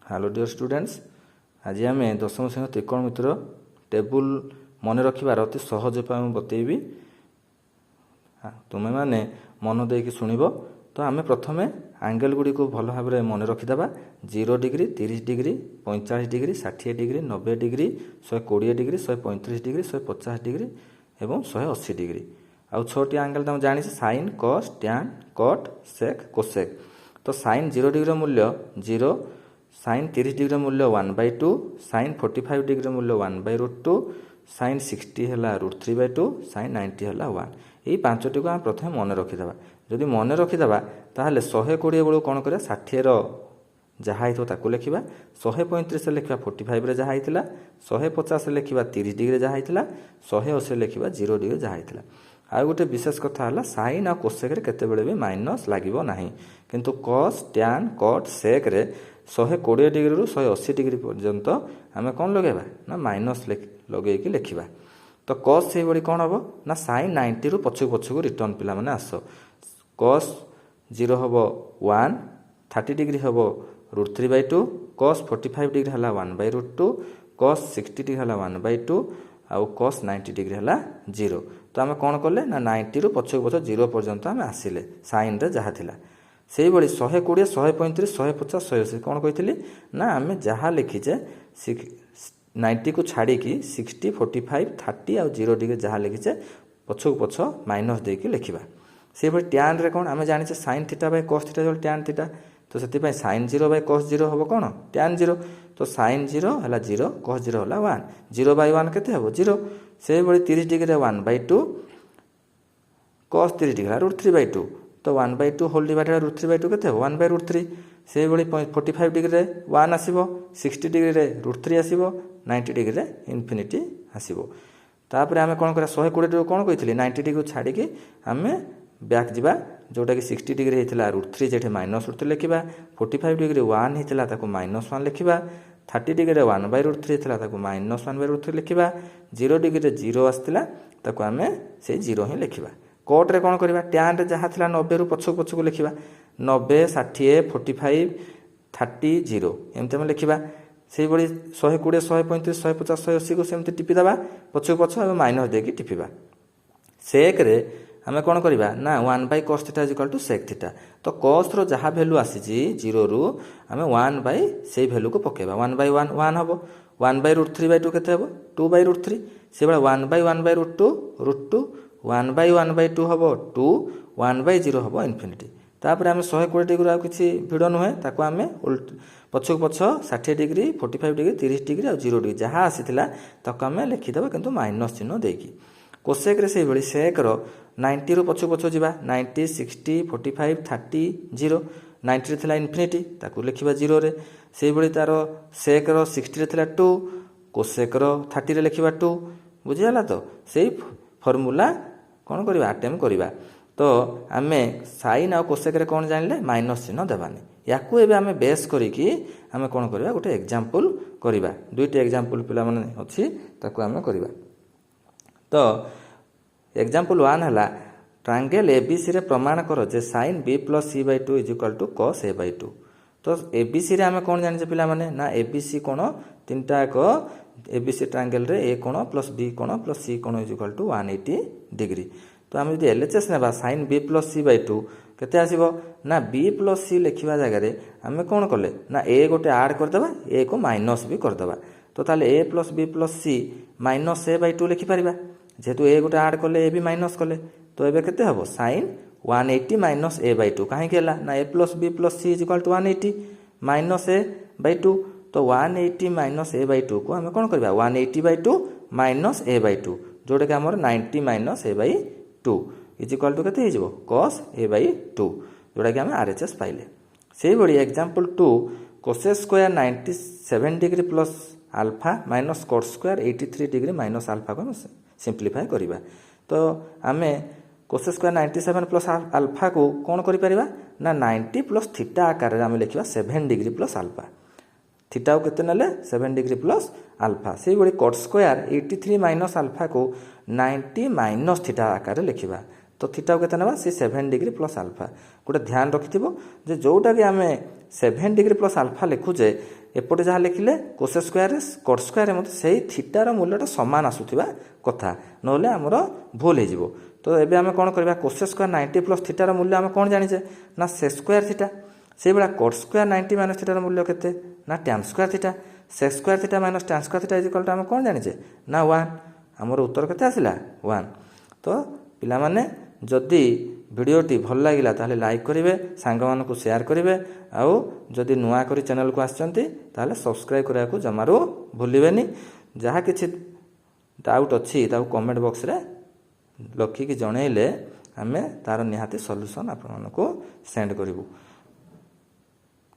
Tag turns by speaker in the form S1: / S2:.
S1: Hello dear students, आज आम दशम श्रेणी त्रिकोणमितिर टेबुल मन रखार अति सहज उपाय बतेबी। तुम्हें मैंने मन देकी शुणव। तो आम प्रथम आंगेल गुड़ी को भल भाव में मन रखीदे। 0 degree, 30 degree, 45 degree, 60 degree, 90 degree, 120 degree, 135 degree, 150 degree एवं 180 डिग्री। आउ 6टी आंगेल तुम जानी साइन, कस, टैन, कट, सेक, कोसेक। तो साइन 0 डिग्री मूल्य 0, साइन 30 डिग्री मूल्य 1/2, साइन 45 डिग्री मूल्य 1/√2, साइन 60 है √3/2, साइन 90 है 1। यही 5टी को आम प्रथम मन रखीदे। जदि मन रखीदे ताहले 120 बेलू कौन कर 60 जहाँ होता लिखा, 135 लिखा 45 जहाँ होता, 150 लिखा 30 डिग्री जहाँ होता, 180 लिखा 0 डिग्री जहाँ होता। आउ गोटे विशेष कथा है साइन आ कोसेक केतेबेले भी माइनस लागिबो नाही, किंतु कस, टैन, कट, सेक रे 120 डिग्री रु 180 डिग्री पर्यंत आम कौन लगेबा ना माइनस लगे लिखा। तो कस से बड़ी कौन हम ना साइन 90 रु पछक पछक रिटर्न पिला माने आस। कस 0 हम 1, 30 डिग्री हम √3/2, कस 45 डिग्री है 1/√2, कस 60 डिग्री है 1/2 आउ कस 90 डिग्री है 0। तो आम कौन कले ना 90 रु पछक पछ 0 पर्यंत आम आसिले साइन रे जहाँ थिला। से भाई 120, 135, 150, 180 कौन कही ना आम जहाँ लिखीचे 90 को छाड़ी 60, 45, 30 आउ 0 डिग्री जहाँ लिखीचे पछक पछ माइनस देकी लिखा। से भाई टैन रे कौन आम जाने sine theta by cos theta जो टैन थीटा। तो से साइन 0 बाय कस 0 हम कौन टैन 0। तो साइन 0 है 0, कस 0 है 1, 0/1 केते हम 0। से भाई 30 डिग्री 1/2, कस 30 डिग्री √3/2। तो 1/2 होल डिवाइडेड √3/2 केते 1/√3। से भाई 45 डिग्री 1 आसीबो, 60 डिग्री √3 आसीबो, 90 डिग्री इनफिनिटी आसीबो। तापर आम कौन करा 120 डिग्री कौन कही 90 डिग्री छाड़ी आम बैक जावा जोटा कि 60 डिग्री होता √3 जेठे -√3 लिखा, 45 डिग्री 1 होता -1 लिखा, 30 डिग्री 1/√3 होता -1/√3 लिखा, 0 डिग्री 0 आसला आम से 0 ही लिखा। कट रे कौन करवा टैन रे जहाँ था 90 रु पछक पछक लिखा, 90, 60, 45, 30, 0 एमती आम लिखा। से भाई 120, 135, 150, 180 को सेमती टिपिदेवा पछक पछ माइनस देकी टिपिबा। सेक रे आम कौन करवा ना 1/cos theta equal to sec theta. तो कस रो जहाँ भैल्यू आसी 0 रु आम 1 से भैल्यू को पकेबा 1/1 1 हम 1/√3/2 केते हम 2/√3। से भाई 1/1/√2 √2, 1/1/2 हम 2, 1/0 हम इनफिनिटी। तापर आम 120 डिग्री आ किसी भिड़ नुहे ताको आम पछक पछ 60 डिग्री, 45 डिग्री, 30 डिग्री और 0 डिग्री जहाँ आसीला ताको आम लिखिदेवा किंतु माइनस चिन्ह देकी। कोसेक रे से भाई सेक रो 90 रु पछक पछ जावा 90, 60, 45, 30, 0। 90 रे थिला इनफिनिटी ताको लिखिबा 0 रे। से भाई तार सेक रो 60 रे थिला 2, कोसेक रो 30 रे लिखिबा 2। बुझीगला। तो से फर्मूला कौन करवा अटेम्प्ट करवा। तो आम साइन आ कोसेक रे कौन जानले माइनस चिन्ह देवानी। याकू एबे आम बेस करिकी आम कौन करवा गोटे एग्जांपल करवा। 2टी एग्जांपल पिला माने अछि ताको आम करवा। तो एग्जांपल 1 है ट्रायंगल एबीसी रे प्रमाण कर जे sign b + c/2 = cos a/2। तो एबीसी रे आम कौन जाने पिला माने ना एबीसी कोण 3टा एक एबीसी ट्रायंगल रे ए कोण प्लस बी कोण प्लस सी कोण = 180 डिग्री। तो आम जब एलएचएस नेबा साइन b + c/2 केते आसीबो ना b + c लिखिबा जगह आम कौन कले ना ए गोटे ऐड करदेबा, ए को माइनस भी करदेबा। तो ताले a + b + c -a/2 लिखि परिबा। जेहेतु ए गोटे ऐड कले ए भी माइनस कले तो एबे केते हबो साइन 180 - a/2 काहे केला ना a + b + c = 180 -a/2। तो 180 - a/2 को आम कौन करबा 180/2 - a/2 जोटा कि हमर 90 - a/2 = केते हिजबो cos a/2 जोटा कि हम आरएचएस पाइले। से बड़ी example 2 cos square 97 degree plus alpha minus cot square 83 degree minus alpha को सिंप्लीफाई करवा। तो आम cos स्क्वायर 97 प्लस अल्फा को कौन करिपरिबा ना 90 प्लस थीटा आकार आम लिखा 7 डिग्री प्लस अल्फा। थीटा को केते नेले 7 डिग्री प्लस अल्फा। से भाई cot स्क्वायर 83 माइनस अल्फा को 90 माइनस थीटा आकार लिखा। तो थीटा को केते नेबा से 7 डिग्री प्लस अल्फा गोटे ध्यान रखिथिबो जे जोटा कि आमे 7 डिग्री प्लस अल्फा लिखुजे एपटे जहाँ लिखिले कोस स्क्वायर कट स्क्वायर मत से थीटार मूल्यटा समान आसुथिबा कथा नहले हमर भूल हो जिवो। तो एबे आमे कोन करबा कोस स्क्वायर 90 प्लस थीटार मूल्य आमे कोन जानिचे ना सेक स्क्वायर थीटा से बेला कट स्क्वायर 90 माइनस थीटार मूल्य केते ना tan square theta sec square theta minus tan square theta equal to आमे कोन जानिचे ना 1 हमर उत्तर केते आसिला 1। तो पिला माने जदि भिडियोटी भल लागिला ताहले लाइक करिवे सांग मानकु शेयर करिवे आउ जदि नुआ करी चैनल को आछंती ताहले सब्सक्राइब करिया को जमारो भूलिबेनी। जहा किछि डाउट अछि ताऊ कमेंट बॉक्स रे लखी कि जणैले आमे तार निहाती सॉल्यूशन आपन मानकु सेंड करिवु।